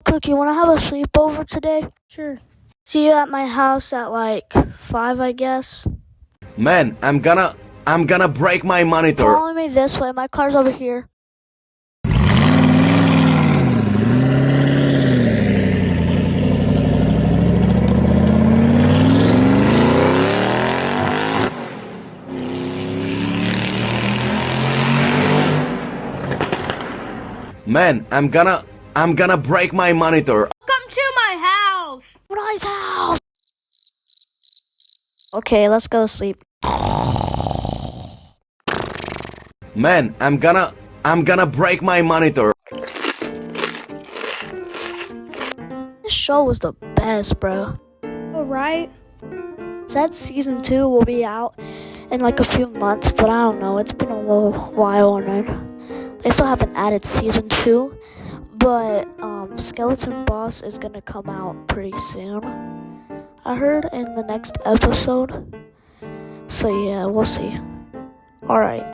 Cook, you want to have a sleepover today? Sure. See you at my house at like 5, I guess. Man, I'm gonna break my monitor. Follow me this way. My car's over here. Man, I'm gonna break my monitor. Come to my house. Nice house. Okay, let's go sleep. Man, I'm gonna break my monitor. This show was the best, bro. Alright. Said season 2 will be out in like a few months, but I don't know. It's been a little while on it. They still haven't added season 2, but Skeleton Boss is gonna come out pretty soon. I heard in the next episode. So yeah, we'll see. Alright.